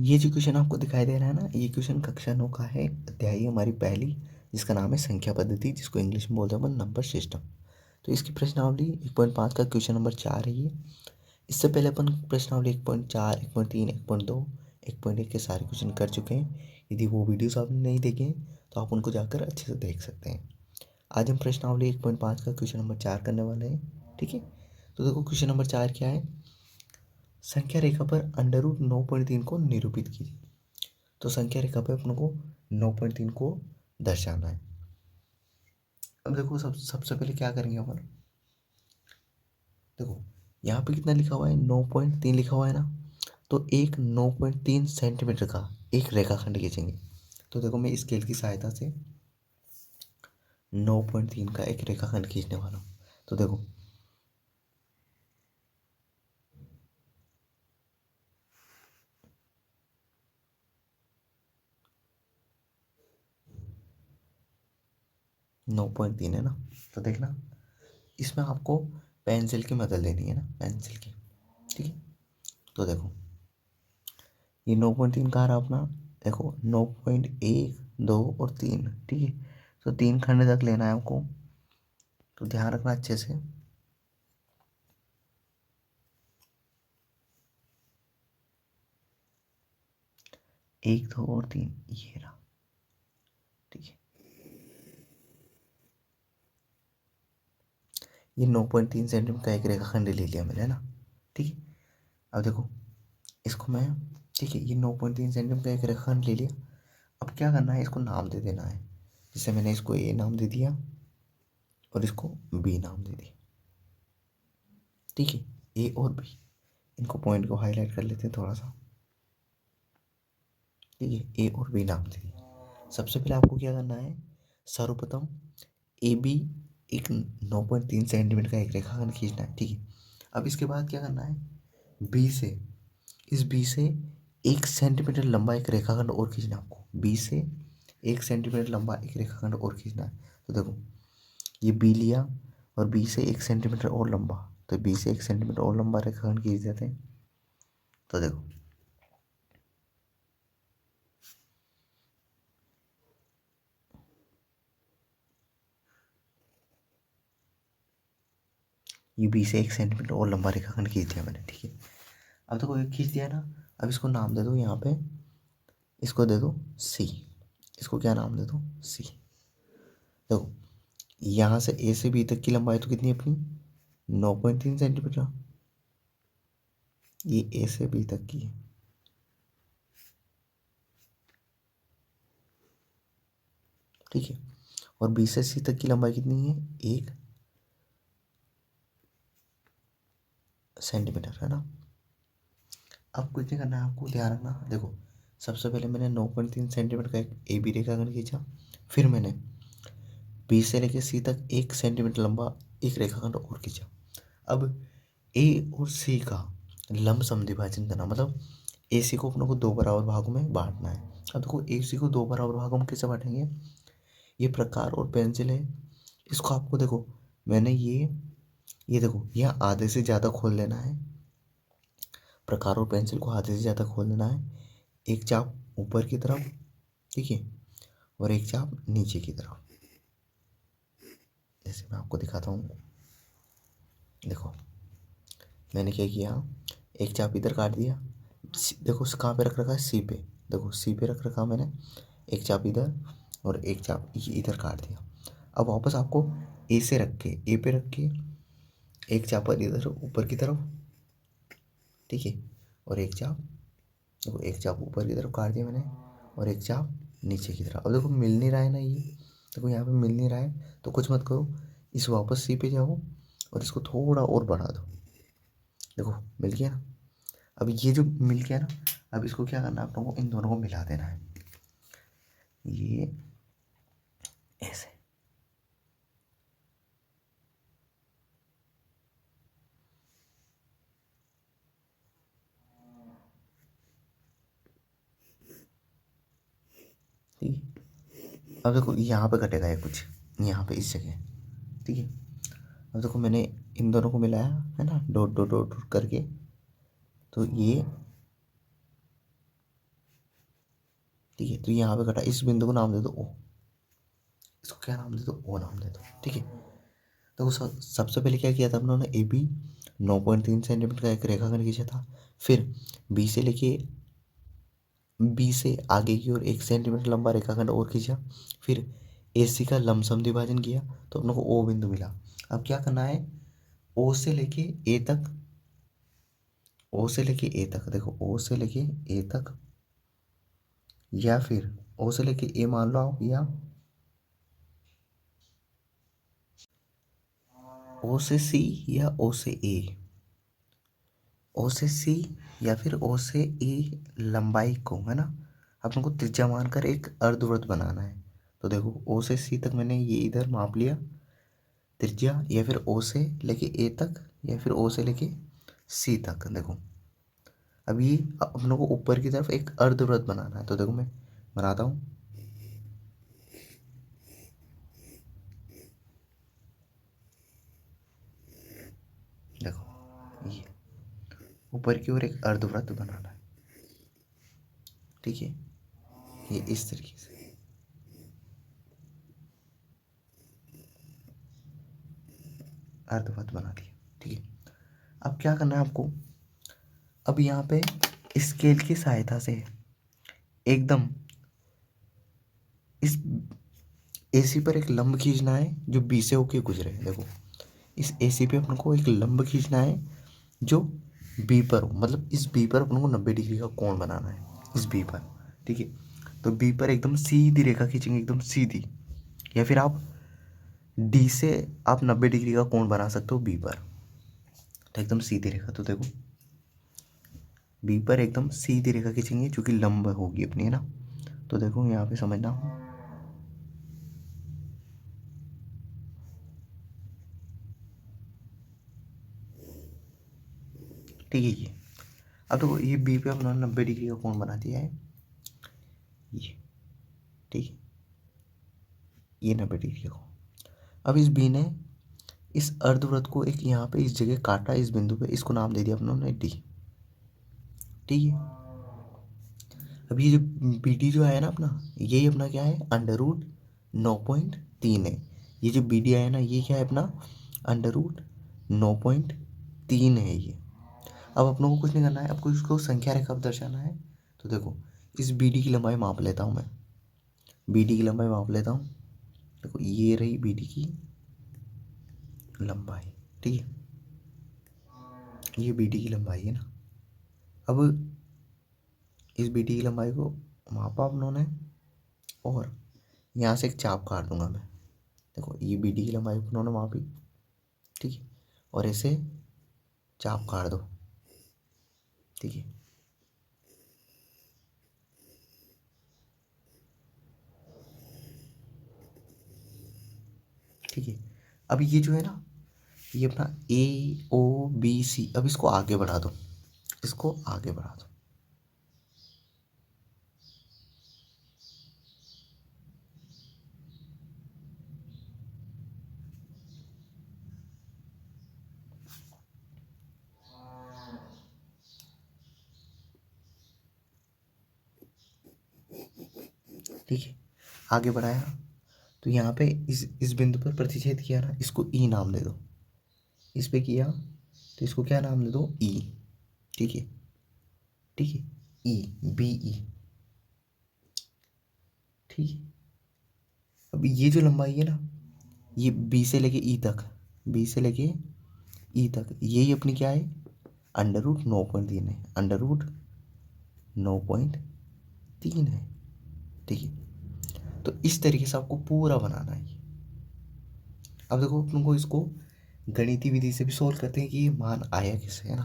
ये जो क्वेश्चन आपको दिखाई दे रहा है ना, ये क्वेश्चन कक्षा 9 का है, अध्याय हमारी पहली, जिसका नाम है संख्या पद्धति, जिसको इंग्लिश में बोलते हैं अपन नंबर सिस्टम। तो इसकी प्रश्नावली 1.5 का क्वेश्चन नंबर 4 है ये। इससे पहले अपन प्रश्नावली 1.4, 1.3, 1.2, 1.1 के सारे क्वेश्चन कर चुके हैं। यदि वो वीडियोस आपने नहीं देखे हैं तो आप उनको जाकर अच्छे से देख सकते हैं। आज हम प्रश्नावली 1.5 का क्वेश्चन नंबर 4 करने वाले हैं, ठीक है। तो देखो क्वेश्चन नंबर 4 क्या है, संख्या रेखा पर अंडर रूट 9.3 को निरूपित कीजिए। तो संख्या रेखा पे अपन को 9.3 को दर्शाना है। अब देखो सबसे पहले क्या करेंगे अपन, देखो यहाँ पे कितना लिखा हुआ है, 9.3 लिखा हुआ है ना। तो एक 9.3 सेंटीमीटर का एक रेखाखंड खींचेंगे। तो देखो मैं स्केल की सहायता से 9.3 का एक रेखाखंड खींचने वाला हूँ। तो देखो 9.3 है ना। तो देखना इसमें आपको पेंसिल की मदद लेनी है ना, पेंसिल की, ठीक है। तो देखो ये 9.3 कहाँ रहा अपना, देखो 9.1, 2 और 3, ठीक है। तो 3 खंड तक लेना है आपको, तो ध्यान रखना अच्छे से। एक, दो और 3, ये रहा, ठीक है। ये 9.3 सेंटीमीटर का एक रेखाखंड ले लिया मैंने, है ना, ठीक है। अब देखो इसको मैं, ठीक है, ये 9.3 सेंटीमीटर का एक रेखाखंड ले लिया। अब क्या करना है, इसको नाम दे देना है। जैसे मैंने इसको ए नाम दे दिया और इसको बी नाम दे दिया, ठीक है। ए और बी, इनको पॉइंट को हाईलाइट कर लेते हैं थोड़ा सा, ठीक है। ए और बी नाम दे दिया। सबसे पहले आपको क्या करना है, सर्वप्रथम ए बी एक 9.3 सेंटीमीटर का एक रेखाखंड खींचना है, ठीक है। अब इसके बाद क्या करना है, बी से, इस बी से 1 सेंटीमीटर लंबा एक रेखाखंड और खींचना है आपको। बी से 1 सेंटीमीटर लंबा एक रेखाखंड और खींचना है। तो देखो ये बी लिया और बी से 1 सेंटीमीटर और लंबा, तो बी से 1 सेंटीमीटर और लंबा रेखाखंड खींच देते हैं। तो देखो ये बी से 1 सेंटीमीटर और लंबा रेखाखंड खींच दिया मैंने, ठीक है। अब देखो ये खींच दिया ना। अब इसको नाम दे दो यहाँ पे, इसको दे दो सी। इसको क्या नाम दे दो, सी। देखो यहाँ से ए से बी तक की लंबाई तो कितनी है अपनी, 9.3 सेंटीमीटर। ये ए से बी तक की है, ठीक है। और बी से सी तक की लंबाई कितनी है, 1 सेंटीमीटर, है ना। अब कुछ नहीं करना है आपको, ध्यान रखना। देखो सबसे पहले मैंने 9.3 सेंटीमीटर का एक ए बी रेखाखंड खींचा, फिर मैंने बी से लेकर सी तक 1 सेंटीमीटर लंबा एक रेखाखंड और खींचा। अब ए और सी का लंब समद्विभाजन करना, मतलब ए सी को अपने को दो बराबर भागों में बांटना है। अब देखो ए सी को दो बराबर भागों में कैसे बांटेंगे, ये प्रकार और पेंसिल है, इसको आपको देखो मैंने ये देखो यहाँ आधे से ज़्यादा खोल लेना है। प्रकार और पेंसिल को आधे से ज़्यादा खोल लेना है, एक चाप ऊपर की तरफ, ठीक है, और एक चाप नीचे की तरफ। जैसे मैं आपको दिखाता हूँ, देखो मैंने क्या किया, एक चाप इधर काट दिया, देखो कहाँ पे रख रखा है, सी पे, देखो सी पे रख रखा मैंने एक चाप इधर और एक चाप ये इधर काट दिया। अब वापस आपको ए से रख के, ए पे रख के एक चाप पर इधर ऊपर की तरफ, ठीक है, और एक चाप, देखो एक चाप ऊपर की तरफ काट दिया मैंने और एक चाप नीचे की तरफ। अब देखो मिल नहीं रहा है ना, ये देखो यहाँ पे मिल नहीं रहा है, तो कुछ मत करो, इस वापस सी पे जाओ और इसको थोड़ा और बढ़ा दो। देखो मिल गया ना। अब ये जो मिल गया ना, अब इसको क्या करना है, आप लोगों को इन दोनों को मिला देना है, ये ऐसे, ठीक है। अब देखो यहाँ पे कटेगा ये कुछ, यहाँ पे इस जगह, ठीक है। अब देखो मैंने इन दोनों को मिलाया है ना, डॉट डॉट डॉट डॉट करके, तो ये ठीक है। तो यहाँ पे कटा, इस बिंदु को नाम दे दो ओ, इसको क्या नाम दे दो, ओ नाम दे दो। ठीक है। तो सबसे पहले क्या किया था अपनों ने, ए बी 9.3 सेंटीमीटर का एक रेखाखंड खींचा था। फिर बी से आगे की ओर 1 सेंटीमीटर लंबा रेखाखंड और खींचा। फिर ए सी का लमसम विभाजन किया तो अपनों को ओ बिंदु मिला। अब क्या करना है, ओ से लेके ए तक, ओ से लेके ए तक, देखो ओ से लेके ए तक, या फिर ओ से लेके ए मान लो आप, या ओ से सी या ओ से ए, ओ से सी या फिर ओ से ए लंबाई को, है ना, अपन को त्रिज्या मानकर एक अर्धवृत्त बनाना है। तो देखो ओ से सी तक मैंने ये इधर माप लिया त्रिज्या, या फिर ओ से लेके ए तक, या फिर ओ से लेके सी तक। देखो अब ये अपनों को ऊपर की तरफ एक अर्धवृत्त बनाना है। तो देखो मैं बनाता हूँ। देखो ये ऊपर की ओर एक अर्धवृत्त बनाना है। ठीक है, ये इस तरीके से। अर्धवृत्त बना दिया। ठीक है। अब क्या करना है आपको, अब यहाँ पे स्केल की सहायता से एकदम इस एसी पर एक लंब खींचना है जो बी से होके गुजरे। देखो इस एसी पे अपन को एक लंब खींचना है जो बी पर हो, मतलब इस बी पर अपन को 90 डिग्री का कोण बनाना है, इस बी पर। ठीक है। तो बी पर एकदम सीधी रेखा खींचेंगे, एकदम सीधी, या फिर आप डी से आप 90 डिग्री का कोण बना सकते हो बी पर। तो एकदम सीधी रेखा, तो देखो बी पर एकदम सीधी रेखा खींचेंगे जो कि लंब होगी अपनी, है ना। तो देखो यहाँ पे समझना, ठीक है। ये अब देखो ये बी पे अपना 90 डिग्री का कोण बना दिया है ये। ठीक है, ये 90 डिग्री का कोण। अब इस बी ने इस अर्धवृत्त को एक यहाँ पे इस जगह काटा, इस बिंदु पे, इसको नाम दे दिया अपनों ने डी। ठीक है। अब ये जो बी डी जो आया ना अपना, यही अपना क्या है, √9.3 है। ये जो बी डी आया ना, ये क्या है अपना, √9.3 है ये। अब अपनों को कुछ नहीं करना है, आपको इसको संख्या रेखा पर दर्शाना है। तो देखो इस बी डी की लंबाई माप लेता हूँ मैं, बी डी की लंबाई माप लेता हूँ। देखो ये रही बी डी की लंबाई। ठीक है, ये बी डी की लंबाई है ना। अब इस बी डी की लंबाई को मापा आप लोगों ने, और यहाँ से एक चाप काट दूंगा मैं। देखो ये बी डी की लंबाई उन्होंने मापी, ठीक है, और इसे चाप काट दो। ठीक है, ठीक है। अब ये जो है ना, ये अपना AOBC, अब इसको आगे बढ़ा दो, इसको आगे बढ़ा दो। ठीक है, आगे बढ़ाया तो यहाँ पे इस बिंदु पर प्रतिच्छेद किया ना, इसको ई नाम दे दो। इस पे किया तो इसको क्या नाम दे दो, ई। ठीक है, ठीक है, ई, BE। ठीक है। अब ये जो लंबाई है ना, ये बी से लेके ई तक, बी से लेके ई तक, यही अपनी क्या है, √9.3 है, √9.3 है। ठीक है। तो इस तरीके से आपको पूरा बनाना है। अब देखो अपन को इसको गणितीय विधि से भी सोल्व करते हैं कि ये मान आया किससे, है ना।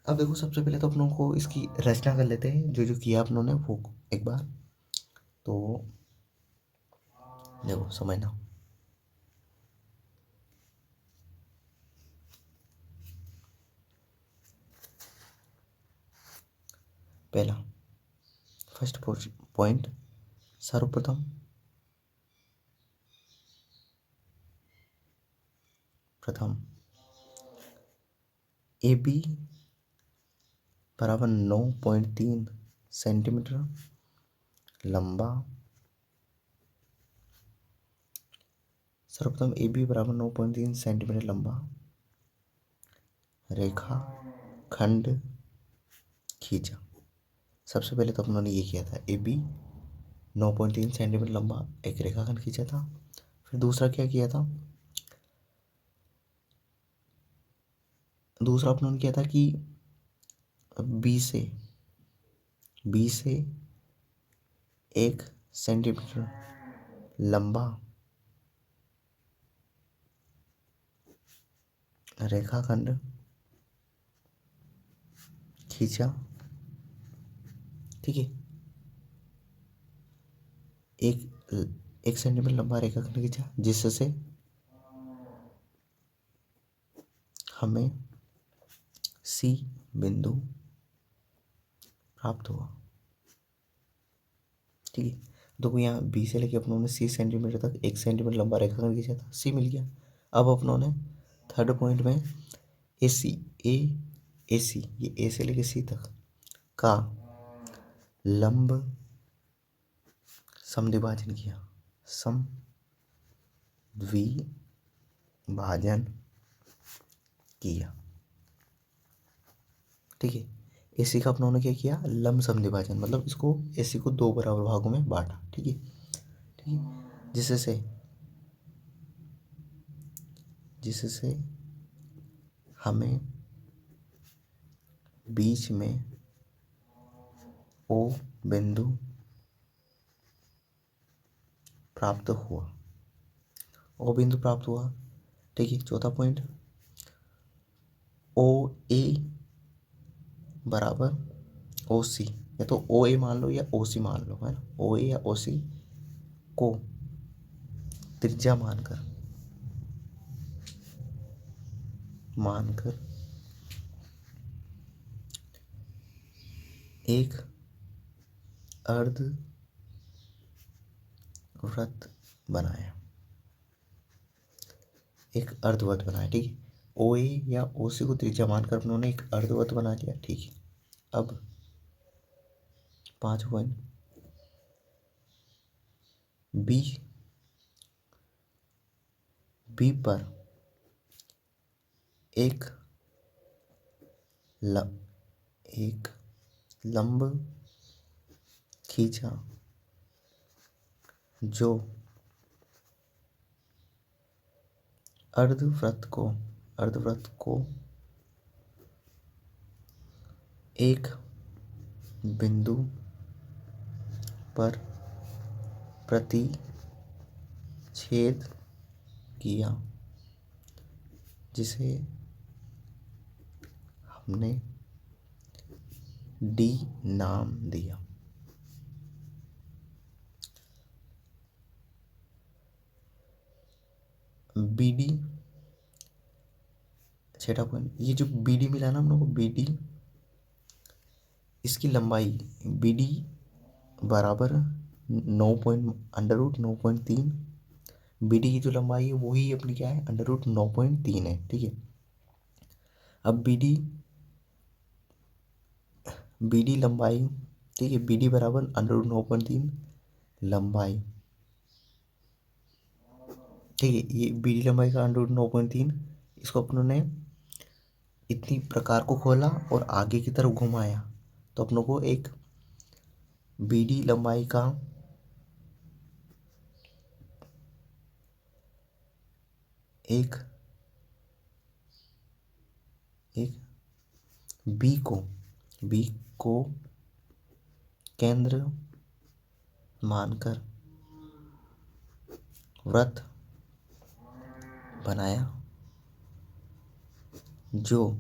अब देखो सबसे पहले तो अपनों को इसकी रचना कर लेते हैं, जो जो किया अपनों ने वो एक बार। तो देखो समझना, पहला फर्स्ट पॉइंट, सर्वप्रथम AB बराबर 9.3 सेंटीमीटर लंबा, सर्वप्रथम ए बी बराबर 9.3 सेंटीमीटर लंबा रेखा खंड खींचा। सबसे पहले तो अपन ने ये किया था, ए बी 9.3 सेंटीमीटर लंबा एक रेखाखंड खींचा था। फिर दूसरा क्या किया था, दूसरा अपन ने किया था कि बी से 1 सेंटीमीटर लंबा रेखाखंड खींचा। ठीक है, एक सेंटीमीटर लंबा रेखाखंड खींचा, जिससे हमें सी बिंदु प्राप्त हुआ। ठीक है, देखो यहाँ बी से लेके अपनों ने सी सेंटीमीटर तक 1 सेंटीमीटर लंबा रेखाखंड खींचा था, सी मिल गया। अब अपनों ने थर्ड पॉइंट में ए सी ये ए से लेके सी तक का लंब समद्विभाजन किया, समद्विभाजन किया। ठीक है, एसी का अपनों ने क्या किया, लंब समद्विभाजन, मतलब इसको एसी को 2 बराबर भागों में बांटा। ठीक है, जिससे हमें बीच में ओ बिंदु प्राप्त हुआ, ठीक है, चौथा पॉइंट, ओ ए बराबर ओ सी, या तो ओ ए मान लो या ओ सी मान लो, है ना। ओ ए या ओ सी को त्रिज्या मानकर एक अर्धवृत्त बनाया, ठीक है। ओ ए या ओ सी को त्रिज्या मानकर उन्होंने एक अर्धवृत्त बना लिया। ठीक है, अब 5 पॉइंट, बी पर एक लंब खींचा जो अर्धवृत्त को एक बिंदु पर प्रतिच्छेद किया, जिसे हमने डी नाम दिया। बीडी, छठा पॉइंट, ये जो बीडी मिला ना हम लोग को, बीडी इसकी लंबाई बीडी बराबर 9.3, बीडी की जो लंबाई है वही अपनी क्या है, √9.3 है। ठीक है, अब बीडी लंबाई, ठीक है, बीडी बराबर √9.3 लंबाई, ठीक है, ये बीडी लंबाई का √9.3, इसको अपनों ने इतनी प्रकार को खोला और आगे की तरफ घुमाया, तो अपनों को एक बीडी लंबाई का एक बी को केंद्र मानकर वृत्त बनाया, जो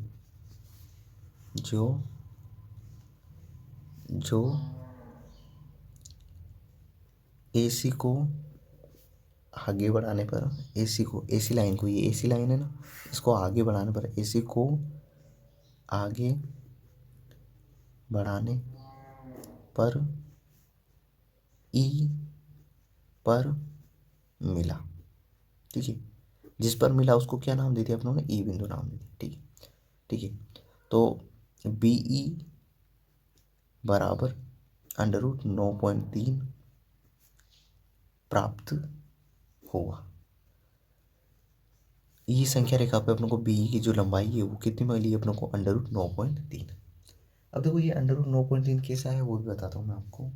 एसी को आगे बढ़ाने पर, एसी लाइन को, ये एसी लाइन है ना, इसको आगे बढ़ाने पर, एसी को आगे बढ़ाने पर ई पर मिला। ठीक है, जिस पर मिला उसको क्या नाम दे दिया अपनों ने, ई बिंदु नाम दे दिया। ठीक है, तो बीई बराबर √9.3 प्राप्त होगा। ये संख्या रेखा पे अपने को बी की जो लंबाई है वो कितनी मिली अपने को √9.3। अब देखो ये √9.3 कैसा है वो भी बताता हूँ मैं आपको।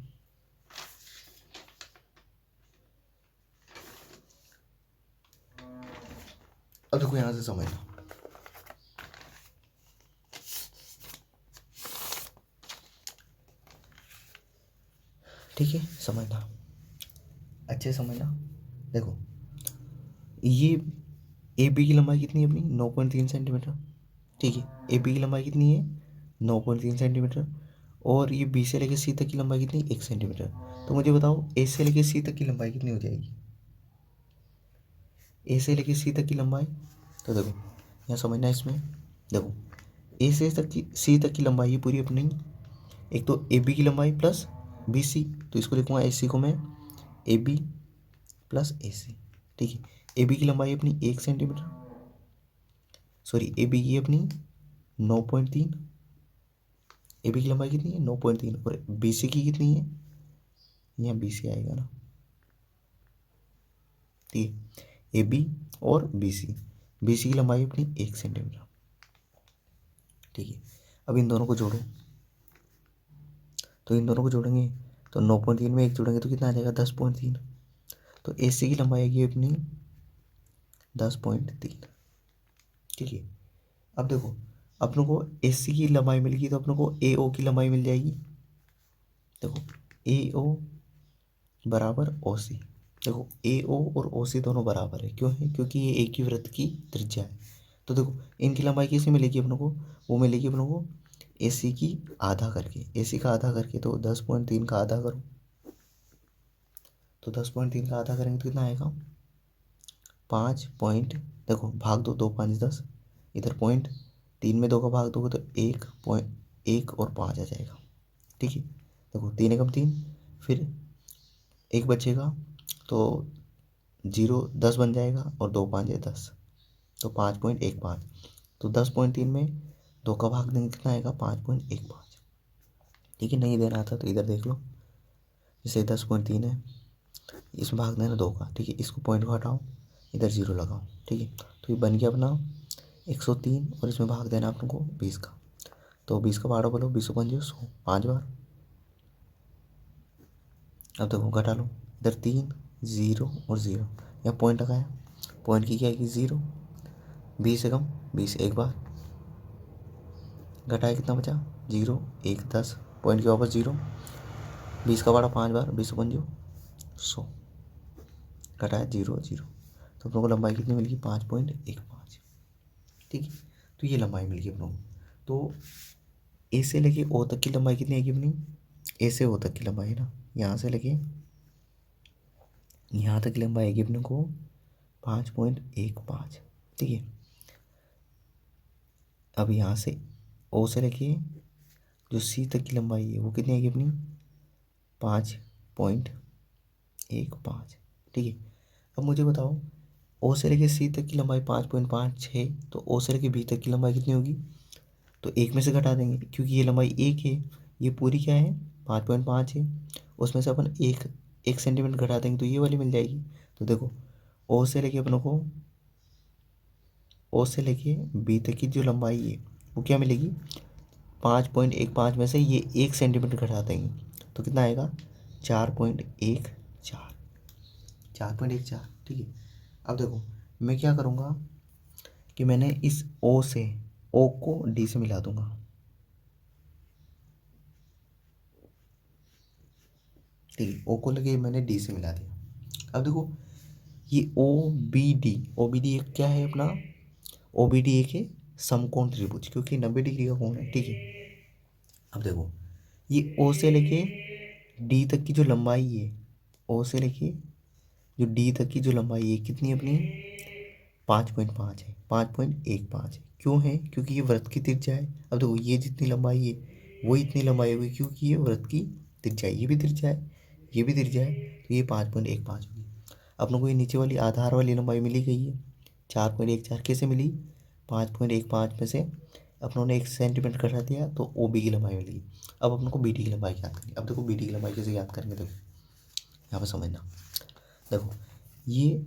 अब देखो यहाँ से समझना, ठीक है, समझना, अच्छे समझना। देखो ये ए बी की लंबाई कितनी है अपनी 9.3 सेंटीमीटर, ठीक है। ए बी की लंबाई कितनी है 9.3 सेंटीमीटर, और ये बी से लेकर सी तक की लंबाई कितनी 1 सेंटीमीटर। तो मुझे बताओ ए से लेकर सी तक की लंबाई कितनी हो जाएगी, ए से लेकर सी तक की लंबाई। तो देखो यहाँ समझना इसमें, देखो ए से तक की सी तक की लंबाई है पूरी अपनी, एक तो ए बी की लंबाई प्लस बी सी, तो इसको लिखूँगा ए सी को मैं ए बी प्लस ए सी, ठीक है। ए बी की लंबाई अपनी 1 सेंटीमीटर, सॉरी ए बी की अपनी 9.3, ए बी की लंबाई कितनी है 9.3, और बी सी की कितनी है, यहाँ बी सी आएगा ना, ठीक है। ए बी और बी सी की लंबाई अपनी 1 सेंटीमीटर, ठीक है। अब इन दोनों को जोड़ो, तो इन दोनों को जोड़ेंगे तो 9.3 में 1 जोड़ेंगे तो कितना आ जाएगा 10.3, तो ए सी की लंबाई आएगी अपनी 10.3, ठीक है। अब देखो अपनों को ए सी की लंबाई मिल गई तो अपनों को ए ओ की लंबाई मिल जाएगी। देखो ए ओ बराबर ओ सी, देखो ए ओ और ओ सी दोनों बराबर है, क्यों है, क्योंकि ये एक ही वृत्त की त्रिज्या है। तो देखो इनकी लंबाई कैसे मिलेगी अपनों को, वो मिलेगी अपनों को ए सी की आधा करके, ए सी का आधा करके, तो 10.3 का आधा करो, तो 10.3 का आधा करेंगे तो कितना आएगा 5 पॉइंट, देखो भाग दो, 2 5 10, इधर पॉइंट, 3 में 2 का भाग दोगे तो 1 और 5 आ जाएगा, ठीक है। देखो 3 एकम 3, फिर 1 बचेगा तो 0 10 बन जाएगा, और 2 5 10, तो 5.15, तो 10.3 में 2 का भाग देंगे कितना आएगा 5.15, ठीक है। नहीं देना आता तो इधर देख लो, जैसे 10.3 है, इसमें भाग देना 2 का, ठीक है। इसको पॉइंट को हटाओ, इधर 0 लगाओ, ठीक है। तो ये बन गया अपना 103, और इसमें भाग देना अपन को 20 का, तो 20 का बारह बोलो, 20 पंजे 100, 5 बार। अब देखो घटा लो, इधर 3 0 और 0, यहाँ पॉइंट लगाया, पॉइंट की क्या है कि 0, 20 से कम 20 एक बार, घटाया कितना बचा 0 1 10, पॉइंट के वापस 0, 20 का बारह 5 बार, 20 पंजो 100, घटाया 0 0, तो अपनों को लंबाई कितनी मिलेगी 5.15, ठीक है। तो ये लंबाई मिल गई अपनों को। तो ए से लेके ओ तक की लंबाई कितनी आएगी अपनी, ए से ओ तक की लंबाई है ना, यहाँ से लेके यहाँ तक की लंबाई आएगी अपने को 5.15, ठीक है। अब यहाँ से ओ से लेके जो सी तक की लंबाई है वो कितनी आएगी अपनी 5.15, ठीक है। अब मुझे बताओ ओ से लेके सी तक की लंबाई 5.5 है, तो ओ से लेके बी तक की लंबाई कितनी होगी, तो एक में से घटा देंगे, क्योंकि ये लंबाई 1 है, ये पूरी क्या है 5.5 है, उसमें से अपन 1 सेंटीमीटर घटा देंगे तो ये वाली मिल जाएगी। तो देखो ओ से लेके अपनों को, ओ से लेके बी तक की जो लंबाई है वो क्या मिलेगी 5.15 में से ये 1 सेंटीमीटर घटा देंगे तो कितना आएगा 4.14, ठीक है। अब देखो मैं क्या करूँगा कि मैंने इस ओ से, ओ को डी से मिला दूंगा, ठीक है, ओ को लगे मैंने डी से मिला दिया। अब देखो ये ओ बी डी एक क्या है अपना, ओ बी डी एक है समकोण त्रिभुज, क्योंकि 90 डिग्री का कोण है, ठीक है। अब देखो ये ओ से लेके डी तक की जो लंबाई है, ओ से लेके जो डी तक की जो लंबाई है कितनी अपनी 5.5 है, 5.15 है, क्यों है, क्योंकि ये वृत्त की त्रिज्या है। अब देखो ये जितनी लंबाई है वो इतनी लंबाई होगी, क्योंकि ये वृत्त की त्रिज्या है, ये भी त्रिज्या है, ये भी त्रिज्या है, तो ये 5.15 होगी। अपनों को ये नीचे वाली आधार वाली लंबाई मिली गई है 4.14, कैसे मिली 5.15 में से अपनों ने 1 सेंटीमीटर घटा दिया तो ओ बी की लंबाई मिलेगी। अब अपन को बी डी की लंबाई याद करनी। अब देखो बी डी की लंबाई कैसे याद करेंगे, देखो यहाँ पर समझना। देखो ये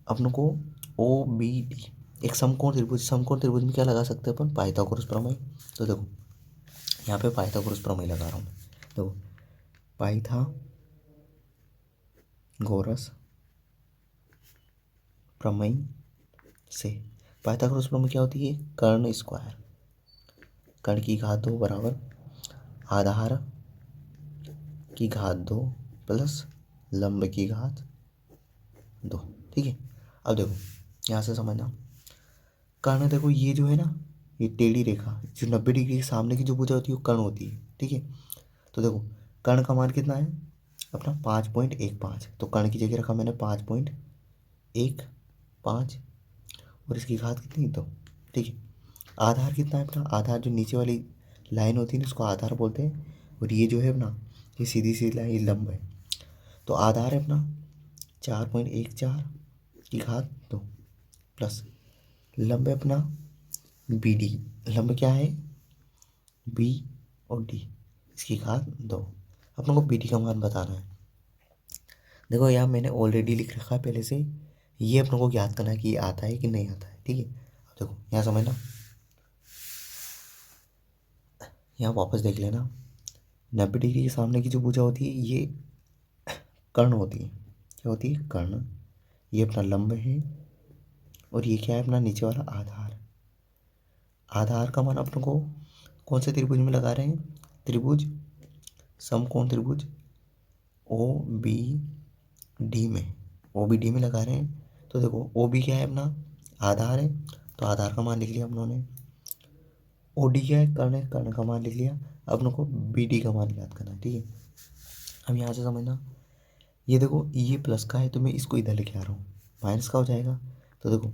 अपन को ओ बी डी एक समकोण त्रिभुज में क्या लगा सकते हैं अपन, पाइथागोरस प्रमेय। तो देखो यहाँ पे पाइथागोरस प्रमेय लगा रहा हूँ मैं। देखो पाइथागोरस प्रमेय से, पाइथागोरस प्रमेय क्या होती है, कर्ण स्क्वायर, कर्ण की घात 2 बराबर आधार की घात 2 प्लस लंब की घात 2। ठीक है। अब देखो यहाँ से समझना, कर्ण देखो ये जो है ना, ये टेढ़ी रेखा जो 90 डिग्री के सामने की जो भुजा होती है वो कर्ण होती है। ठीक है। तो देखो कर्ण का मान कितना है अपना 5.15, तो कर्ण की जगह रखा मैंने 5.15 और इसकी घात कितनी 2। ठीक है। आधार कितना है अपना, आधार जो नीचे वाली लाइन होती है ना उसको आधार बोलते हैं, और ये जो है अपना ये सीधी सीधी लाइन, ये लंब है। तो आधार है अपना 4.14 की घात 2 प्लस लंब है अपना बी डी, लंब क्या है बी और डी, इसकी घात 2। अपन को बी डी का मान बताना है। देखो यहाँ मैंने ऑलरेडी लिख रखा है पहले से, ये अपन को ज्ञात करना है कि ये आता है कि नहीं आता है। ठीक है। अब देखो यहाँ समझना, यहाँ वापस देख लेना, 90 डिग्री के सामने की जो भुजा होती है ये कर्ण होती है। क्या होती है, कर्ण। ये अपना लंब है और ये क्या है अपना नीचे वाला आधार। आधार का मान अपन को कौन से त्रिभुज में लगा रहे हैं, त्रिभुज समकोण त्रिभुज ओ बी डी में, ओ बी डी में लगा रहे हैं। तो देखो ओ बी क्या है अपना आधार है, तो आधार का मान लिख लिया अपनों ने। ओ डी क्या है, कर्ण है, कर्ण का मान लिख लिया। अपनों को बी डी का मान याद करना है। ठीक है। अब यहाँ से समझना, ये देखो ये प्लस का है तो मैं इसको इधर लेके आ रहा हूँ, माइनस का हो जाएगा। तो देखो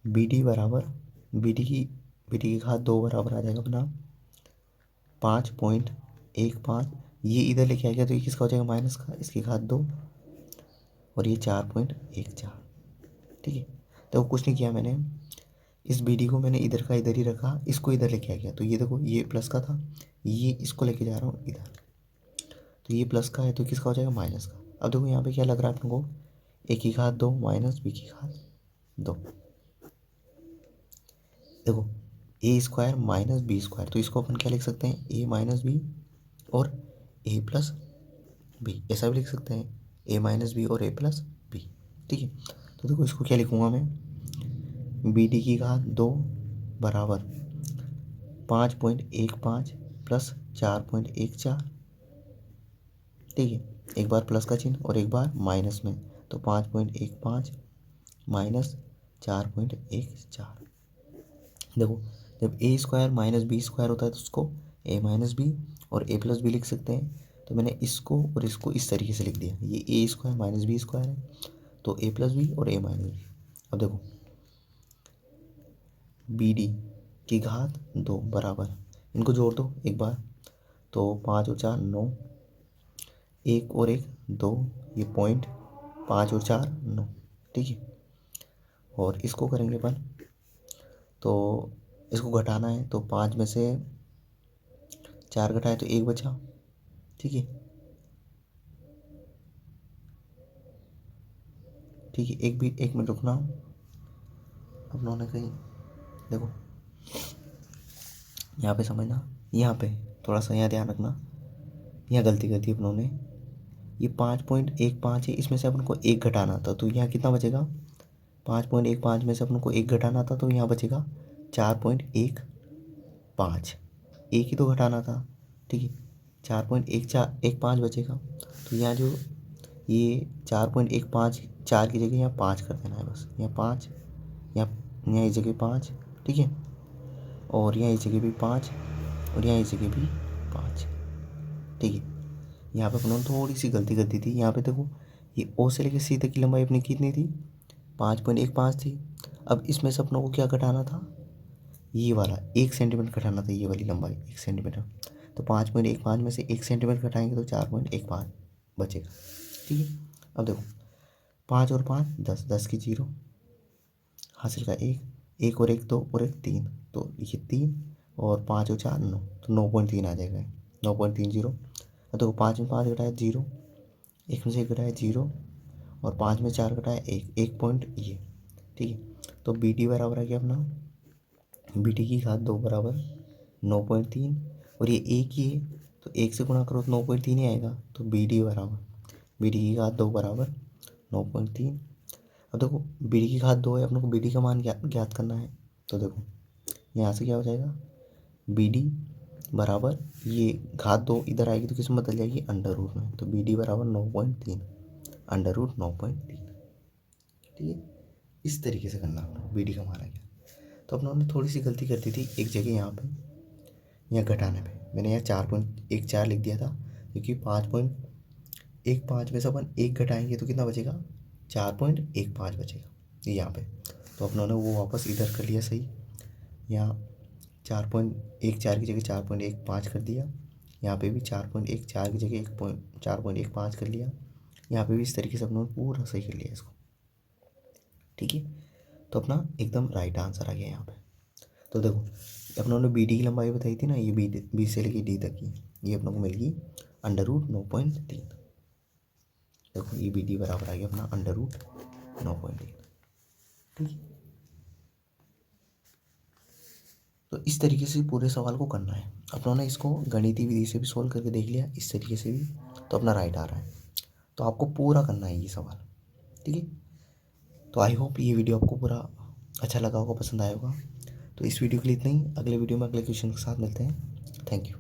बी डी बराबर बी डी की घात 2 बराबर आ जाएगा अपना 5.15, ये इधर लेके आएगा तो ये किसका हो जाएगा माइनस का, इसकी घात 2 और ये 4.14। ठीक है। तो कुछ नहीं किया मैंने, इस बी डी को मैंने इधर का इधर ही रखा, इसको इधर लेके आ गया। तो ये देखो ये प्लस का था, ये इसको लेके जा रहा हूँ इधर, तो ये प्लस का है तो किसका हो जाएगा माइनस का। अब देखो यहाँ पे क्या लग रहा है अपन को, ए की घात 2 माइनस बी की घात 2। देखो ए स्क्वायर माइनस बी स्क्वायर, तो इसको अपन क्या लिख सकते हैं, ए माइनस बी और ए प्लस बी, ऐसा भी लिख सकते हैं, ए माइनस बी और ए प्लस बी। ठीक है। तो देखो इसको क्या लिखूंगा मैं, बी डी की घात 2 बराबर 5.15 प्लस 4.14। ठीक है। एक बार प्लस का चिन्ह और एक बार माइनस में, तो 5.15 माइनस 4.14। देखो जब ए स्क्वायर माइनस बी स्क्वायर होता है तो उसको ए माइनस बी और ए प्लस बी लिख सकते हैं। तो मैंने इसको और इसको इस तरीके से लिख दिया, ये ए स्क्वायर माइनस बी स्क्वायर है तो ए प्लस बी और ए माइनस बी। अब देखो बी डी की घात 2 बराबर, इनको जोड़ दो एक बार, तो 5 और 4 9, एक और एक 2, ये पॉइंट 5 और 4 9। ठीक है। और इसको करेंगे अपन, तो इसको घटाना है तो 5 में से 4 घटाए तो 1 बचा। ठीक है। ठीक है, एक मिनट रुकना, अपनों ने कहीं देखो यहाँ पे समझना, यहाँ पे थोड़ा सा यहाँ ध्यान रखना, यहाँ गलती कर दी अपनों ने। ये 5.15 है, इसमें से अपन को 1 घटाना था तो यहाँ कितना बचेगा, 5.15 में से अपन को 1 घटाना था तो यहाँ बचेगा 4.15, एक ही तो घटाना था। ठीक है। 4.15 बचेगा, तो यहाँ जो ये 4.15 4 की जगह यहाँ 5 कर देना है बस, यहाँ 5, यहाँ इस जगह 5। ठीक है। और यहाँ इस जगह भी 5 और यहाँ इस जगह भी 5। ठीक है। यहाँ पे अपनों ने थोड़ी सी गलती कर दी थी, यहाँ पे देखो ये ओ से लेकर सी तक की लंबाई अपनी कितनी थी, 5.15 थी। अब इसमें से अपनों को क्या घटाना था, ये वाला 1 सेंटीमीटर घटाना था, ये वाली लंबाई 1 सेंटीमीटर। तो 5.15 में से 1 सेंटीमीटर घटाएंगे तो 4.15 बचेगा। ठीक है। अब देखो 5 और 5 10, 10 की 0, हासिल का 1, 1 और 1 2 और 1 3, तो ये 3 और 5 और 4 9, तो 9.3 आ जाएगा, 9.30। देखो 5 में 5 घटाया 0, 1 में से 1 घटाया 0 और 5 में 4 घटाया 1, 1 पॉइंट ये, ठीक है। तो बी डी बराबर आ गया अपना, बी डी की घात 2 बराबर 9.3 और ये 1 ही है तो 1 से गुणा करो तो 9.3 ही आएगा। तो बी डी की घात 2 बराबर 9.3। अब देखो बी डी की घात 2 है, अपने को बी डी का मान ज्ञात करना है। तो देखो यहाँ से क्या हो जाएगा, बी डी बराबर ये घात 2 इधर आएगी तो किस में बदल जाएगी, अंडर रूट में। तो बी डी बराबर 9.3 अंडर रूट 9.3, ठीक है। इस तरीके से करना अपना, बी डी का मान आ गया। तो अपनों ने थोड़ी सी गलती कर दी थी एक जगह, यहाँ घटाने पे मैंने यहाँ 4.14 लिख दिया था, क्योंकि 5.15 में से अपन 1 घटाएंगे तो कितना बचेगा, 4.15 बचेगा यहाँ पे। तो अपनों ने वो वापस इधर कर लिया सही, यहाँ 4.14 की जगह 4.15 कर दिया, यहाँ पे भी 4.14 की जगह 4.15 कर लिया, यहाँ पे भी इस तरीके से अपनों ने पूरा सही कर लिया इसको, ठीक है। तो अपना एकदम राइट आंसर आ गया यहाँ पे। तो देखो अपनों ने बी डी की लंबाई बताई थी ना, ये बी से लेके डी तक की, ये अपनों को मिल गई अंडर रूट 9.3। देखो ये बी डी बराबर आ गया अपना अंडर रूट 9.3, ठीक है। तो इस तरीके से पूरे सवाल को करना है। अपनों ने इसको गणितीय विधि से भी सोल्व करके देख लिया, इस तरीके से भी, तो अपना राइट आ रहा है। तो आपको पूरा करना है ये सवाल, ठीक है। तो आई होप ये वीडियो आपको पूरा अच्छा लगा होगा, पसंद आया होगा। तो इस वीडियो के लिए इतना ही, अगले वीडियो में अगले क्वेश्चन के साथ मिलते हैं। Thank you.